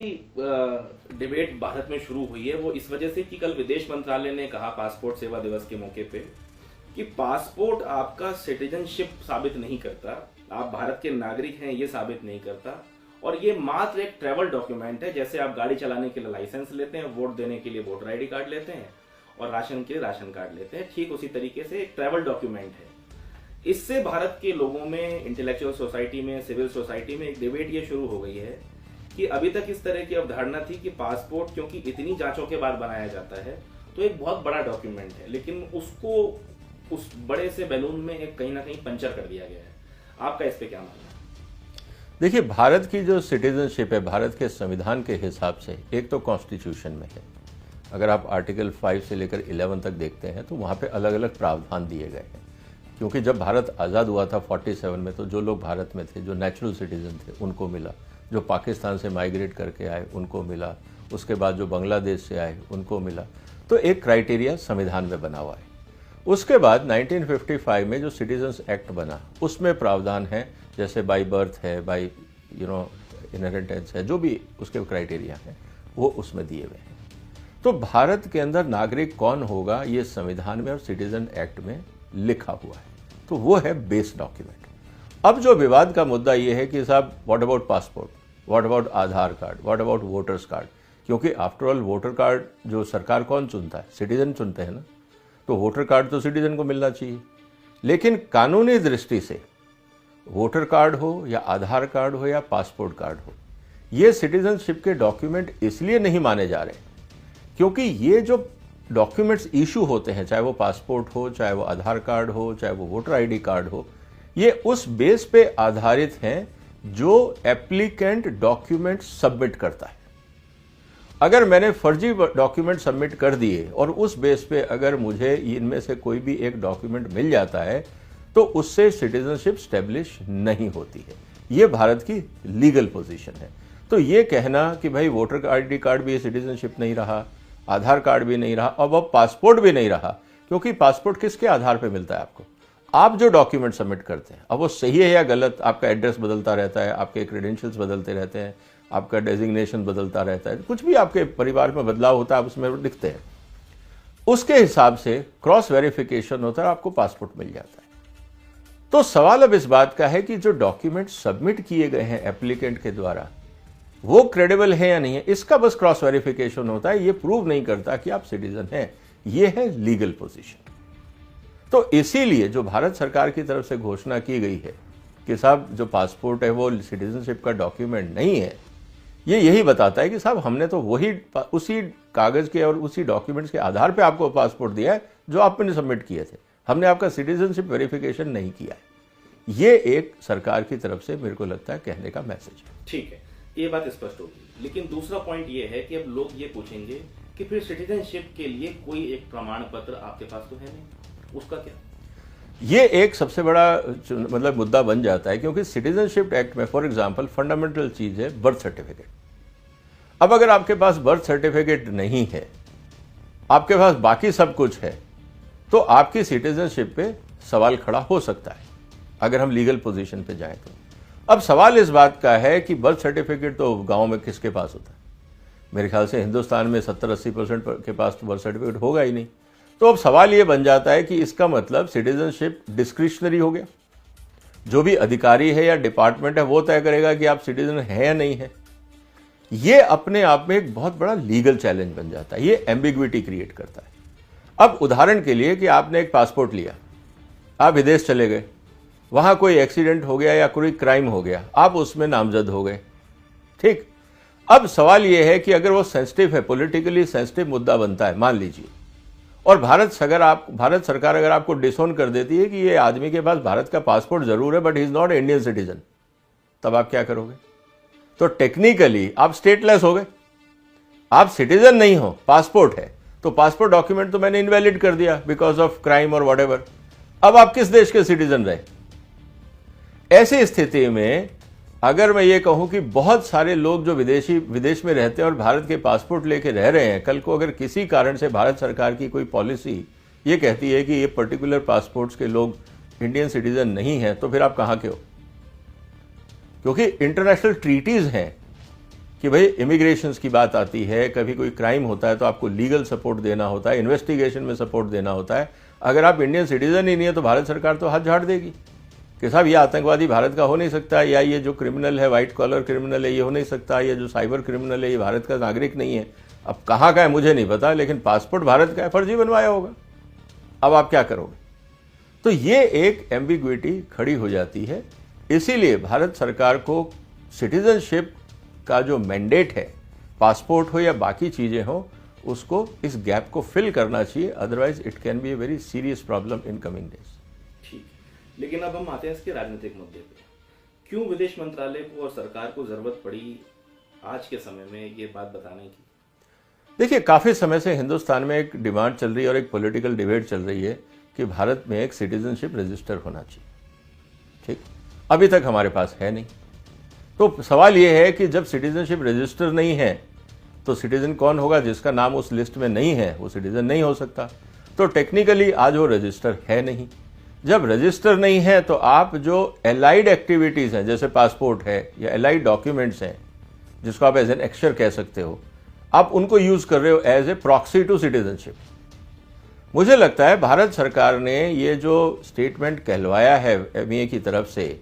Debate Bharat में शुरू हुई है वो इस वजह से कि कल विदेश मंत्रालय ने कहा पासपोर्ट सेवा दिवस के मौके पे कि पासपोर्ट आपका सिटीजनशिप साबित नहीं करता, आप भारत के नागरिक हैं ये साबित नहीं करता, और ये मात्र एक ट्रैवल डॉक्यूमेंट है। जैसे आप गाड़ी चलाने के लिए लाइसेंस लेते हैं, वोट देने के लिए वोटर आईडी कार्ड लेते हैं और राशन के लिए राशन कार्ड लेते हैं, ठीक उसी तरीके से एक ट्रैवल डॉक्यूमेंट है। इससे भारत के लोगों में, इंटेलेक्चुअल सोसाइटी में, सिविल सोसाइटी में एक डिबेट ये शुरू हो गई है कि अभी तक इस तरह की अवधारणा थी कि पासपोर्ट क्योंकि इतनी जांचों के बाद बनाया जाता है तो एक बहुत बड़ा डॉक्यूमेंट है, लेकिन उसको उस बड़े से बैलून में एक कहीं ना कहीं पंचर कर दिया गया है। आपका इस पे क्या मानना है? देखिए, भारत की जो सिटीजनशिप है भारत के संविधान के हिसाब से एक तो कॉन्स्टिट्यूशन में है। अगर आप आर्टिकल 5 से लेकर 11 तक देखते हैं तो वहाँ पे अलग अलग प्रावधान दिए गए हैं, क्योंकि जब भारत आज़ाद हुआ था 47 में तो जो लोग भारत में थे, जो नेचुरल सिटीजन थे उनको मिला, जो पाकिस्तान से माइग्रेट करके आए उनको मिला, उसके बाद जो बांग्लादेश से आए उनको मिला। तो एक क्राइटेरिया संविधान में बना हुआ है। उसके बाद 1955 में जो सिटीजन्स एक्ट बना उसमें प्रावधान है, जैसे बाई बर्थ है, बाई इनहेरिटेंस है, जो भी उसके क्राइटेरिया हैं वो उसमें दिए हुए हैं। तो भारत के अंदर नागरिक कौन होगा ये संविधान में और सिटीजन एक्ट में लिखा हुआ है, तो वो है बेस डॉक्यूमेंट। अब जो विवाद का मुद्दा ये है कि साहब what about passport, what about Aadhaar card, what about voters card, क्योंकि आफ्टर ऑल वोटर कार्ड जो सरकार कौन चुनता है, सिटीजन चुनते हैं ना, तो वोटर कार्ड तो सिटीजन को मिलना चाहिए। लेकिन कानूनी दृष्टि से वोटर कार्ड हो या आधार कार्ड हो या पासपोर्ट कार्ड हो, ये सिटीजनशिप के डॉक्यूमेंट इसलिए नहीं माने जा रहे क्योंकि ये जो डॉक्यूमेंट्स इशू होते हैं, चाहे वो पासपोर्ट हो, चाहे वो आधार कार्ड हो, चाहे वो वोटर आईडी कार्ड हो, ये उस बेस पे आधारित हैं जो एप्लीकेंट डॉक्यूमेंट सबमिट करता है। अगर मैंने फर्जी डॉक्यूमेंट सबमिट कर दिए और उस बेस पे अगर मुझे इनमें से कोई भी एक डॉक्यूमेंट मिल जाता है तो उससे सिटीजनशिप स्टेब्लिश नहीं होती है। ये भारत की लीगल पोजीशन है। तो ये कहना कि भाई वोटर आईडी कार्ड भी सिटीजनशिप नहीं रहा, आधार कार्ड भी नहीं रहा, अब पासपोर्ट भी नहीं रहा, क्योंकि पासपोर्ट किसके आधार पर मिलता है आपको? आप जो डॉक्यूमेंट सबमिट करते हैं, अब वो सही है या गलत, आपका एड्रेस बदलता रहता है, आपके क्रेडेंशियल्स बदलते रहते हैं, आपका डेजिग्नेशन बदलता रहता है, कुछ भी आपके परिवार में बदलाव होता है आप उसमें लिखते हैं, उसके हिसाब से क्रॉस वेरिफिकेशन होता है, आपको पासपोर्ट मिल जाता है। तो सवाल अब इस बात का है कि जो डॉक्यूमेंट सबमिट किए गए हैं एप्लीकेंट के द्वारा वो क्रेडिबल है या नहीं है, इसका बस क्रॉस वेरिफिकेशन होता है। ये प्रूव नहीं करता कि आप सिटीजन हैं। ये है लीगल पोजीशन। तो इसीलिए जो भारत सरकार की तरफ से घोषणा की गई है कि साहब जो पासपोर्ट है वो सिटीजनशिप का डॉक्यूमेंट नहीं है, ये यही बताता है कि साहब हमने तो वही उसी कागज के और उसी डॉक्यूमेंट्स के आधार पे आपको पासपोर्ट दिया है जो आपने सबमिट किए थे, हमने आपका सिटीजनशिप वेरिफिकेशन नहीं किया है। ये एक सरकार की तरफ से मेरे को लगता है कहने का मैसेज है। ठीक है, ये बात स्पष्ट होगी। लेकिन दूसरा पॉइंट ये है कि अब लोग ये पूछेंगे कि फिर सिटीजनशिप के लिए कोई एक प्रमाण पत्र आपके पास तो है नहीं, उसका क्या? ये एक सबसे बड़ा मतलब मुद्दा बन जाता है, क्योंकि सिटीजनशिप एक्ट में फॉर एग्जांपल फंडामेंटल चीज है बर्थ सर्टिफिकेट। अब अगर आपके पास बर्थ सर्टिफिकेट नहीं है, आपके पास बाकी सब कुछ है, तो आपकी सिटीजनशिप पे सवाल खड़ा हो सकता है अगर हम लीगल पोजीशन पे जाएं तो। अब सवाल इस बात का है कि बर्थ सर्टिफिकेट तो गांव में किसके पास होता है? मेरे ख्याल से हिंदुस्तान में 70-80% के पास तो बर्थ सर्टिफिकेट होगा ही नहीं। तो अब सवाल ये बन जाता है कि इसका मतलब सिटीजनशिप डिस्क्रिशनरी हो गया, जो भी अधिकारी है या डिपार्टमेंट है वो तय करेगा कि आप सिटीजन है या नहीं है। ये अपने आप में एक बहुत बड़ा लीगल चैलेंज बन जाता है, ये एम्बिग्विटी क्रिएट करता है। अब उदाहरण के लिए कि आपने एक पासपोर्ट लिया, आप विदेश चले गए, वहां कोई एक्सीडेंट हो गया या कोई क्राइम हो गया, आप उसमें नामजद हो गए, ठीक। अब सवाल यह है कि अगर वो सेंसिटिव है, पॉलिटिकली सेंसिटिव मुद्दा बनता है मान लीजिए, और भारत सरकार अगर आपको डिसोन कर देती है कि ये आदमी के पास भारत का पासपोर्ट जरूर है but he is not Indian citizen, तब आप क्या करोगे? तो टेक्निकली आप स्टेटलेस हो गए, आप सिटीजन नहीं हो, पासपोर्ट है, तो पासपोर्ट डॉक्यूमेंट तो मैंने इनवैलिड कर दिया बिकॉज ऑफ क्राइम और व्हाटएवर। अब आप किस देश के सिटीजन रहे? ऐसी स्थिति में अगर मैं ये कहूं कि बहुत सारे लोग जो विदेश में रहते हैं और भारत के पासपोर्ट लेके रह रहे हैं, कल को अगर किसी कारण से भारत सरकार की कोई पॉलिसी ये कहती है कि ये पर्टिकुलर पासपोर्ट्स के लोग इंडियन सिटीजन नहीं है, तो फिर आप कहां के हो? क्योंकि इंटरनेशनल ट्रीटीज हैं कि भाई इमिग्रेशन की बात आती है, कभी कोई क्राइम होता है तो आपको लीगल सपोर्ट देना होता है, इन्वेस्टिगेशन में सपोर्ट देना होता है। अगर आप इंडियन सिटीजन ही नहीं है तो भारत सरकार तो हाथ झाड़ देगी कि साहब ये आतंकवादी भारत का हो नहीं सकता, या ये जो क्रिमिनल है, वाइट कॉलर क्रिमिनल है, ये हो नहीं सकता, या जो साइबर क्रिमिनल है ये भारत का नागरिक नहीं है। अब कहाँ का है मुझे नहीं पता, लेकिन पासपोर्ट भारत का है, फर्जी बनवाया होगा। अब आप क्या करोगे? तो ये एक एम्बिग्विटी खड़ी हो जाती है। इसीलिए भारत सरकार को सिटीजनशिप का जो मैंडेट है, पासपोर्ट हो या बाकी चीजें हो, उसको इस गैप को फिल करना चाहिए, otherwise it can be a very serious problem in coming days. ठीक, लेकिन अब हम आते हैं इसके राजनीतिक मुद्दे पे। क्यों विदेश मंत्रालय को और सरकार को जरूरत पड़ी आज के समय में ये बात बताने की? देखिए, काफी समय से हिंदुस्तान में एक डिमांड चल रही है और एक पॉलिटिकल डिबेट चल रही है कि भारत में एक सिटीजनशिप रजिस्टर होना चाहिए। ठीक, अभी तक हमारे पास है नहीं। तो सवाल यह है कि जब सिटीजनशिप रजिस्टर नहीं है तो सिटीजन कौन होगा? जिसका नाम उस लिस्ट में नहीं है वो सिटीजन नहीं हो सकता। तो टेक्निकली आज वो रजिस्टर है नहीं। जब रजिस्टर नहीं है तो आप जो एलाइड एक्टिविटीज हैं, जैसे पासपोर्ट है या एलाइड डॉक्यूमेंट्स हैं, जिसको आप एज एन एक्शर कह सकते हो, आप उनको यूज कर रहे हो as a proxy to citizenship. मुझे लगता है भारत सरकार ने ये जो स्टेटमेंट कहलवाया है एमईए की तरफ से,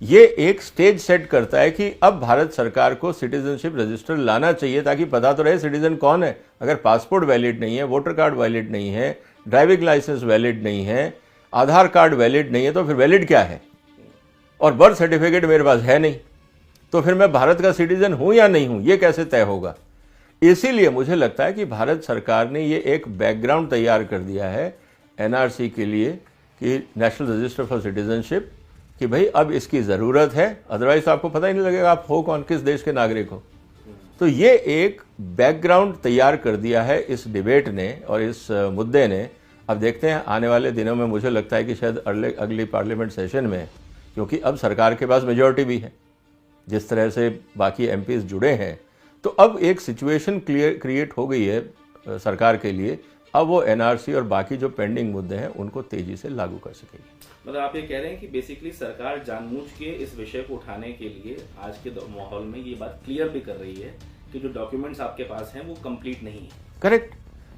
ये एक स्टेज सेट करता है कि अब भारत सरकार को सिटीजनशिप रजिस्टर लाना चाहिए, ताकि पता तो रहे सिटीजन कौन है। अगर पासपोर्ट वैलिड नहीं है, वोटर कार्ड वैलिड नहीं है, ड्राइविंग लाइसेंस वैलिड नहीं है, आधार कार्ड वैलिड नहीं है, तो फिर वैलिड क्या है? और बर्थ सर्टिफिकेट मेरे पास है नहीं, तो फिर मैं भारत का सिटीजन हूं या नहीं हूं, ये कैसे तय होगा? इसीलिए मुझे लगता है कि भारत सरकार ने ये एक बैकग्राउंड तैयार कर दिया है एनआरसी के लिए, कि नेशनल रजिस्टर फॉर सिटीजनशिप, कि भाई अब इसकी ज़रूरत है, अदरवाइज तो आपको पता ही नहीं लगेगा आप हो कौन, किस देश के नागरिक हो। तो ये एक बैकग्राउंड तैयार कर दिया है इस डिबेट ने और इस मुद्दे ने। अब देखते हैं आने वाले दिनों में, मुझे लगता है कि शायद अगली पार्लियामेंट सेशन में, क्योंकि अब सरकार के पास मेजॉरिटी भी है, जिस तरह से बाकी एमपीज जुड़े हैं, तो अब एक सिचुएशन क्रिएट हो गई है सरकार के लिए। अब वो एनआरसी और बाकी जो पेंडिंग मुद्दे हैं उनको तेजी से लागू कर सकेगी। मतलब आप ये कह रहे हैं कि बेसिकली सरकार जानबूझ के इस विषय को उठाने के लिए आज के माहौल में ये बात क्लियर भी कर रही है कि जो डॉक्यूमेंट्स आपके पास हैं वो कंप्लीट नहीं है। करेक्ट,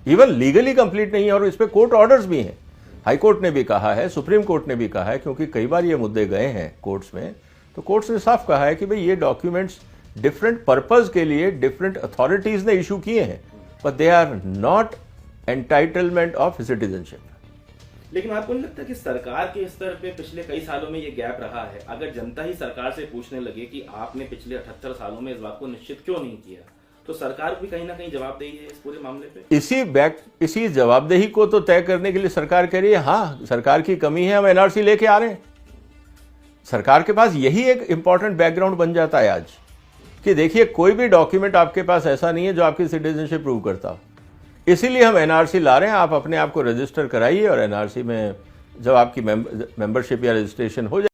इवन लीगली कंप्लीट नहीं है, और इस पे कोर्ट ऑर्डर्स भी हैं। हाई कोर्ट ने भी कहा है, सुप्रीम कोर्ट ने भी कहा है, क्योंकि कई बार ये मुद्दे गए हैं कोर्ट्स में, तो कोर्ट्स ने साफ कहा है कि भाई ये डॉक्यूमेंट्स डिफरेंट पर्पज के लिए डिफरेंट अथॉरिटीज ने इशू किए हैं, but they are not entitlement of citizenship. लेकिन आपको नहीं लगता कि सरकार के स्तर पे पिछले कई सालों में ये गैप रहा है? अगर जनता ही सरकार से पूछने लगे कि आपने पिछले 78 सालों में इस बात को निश्चित क्यों नहीं किया, तो सरकार भी कहीं ना कहीं जवाबदेही है इस पूरे मामले पे। इसी जवाबदेही को तो तय करने के लिए सरकार कह रही है, हाँ सरकार की कमी है, हम एनआरसी लेके आ रहे हैं। सरकार के पास यही एक इंपॉर्टेंट बैकग्राउंड बन जाता है आज, कि देखिए कोई भी डॉक्यूमेंट आपके पास ऐसा नहीं है जो आपकी सिटीजनशिप प्रूव करता हो, इसीलिए हम एनआरसी ला रहे हैं। आप अपने आप को रजिस्टर कराइए और एनआरसी में जब आपकी मेंबरशिप या रजिस्ट्रेशन हो जाए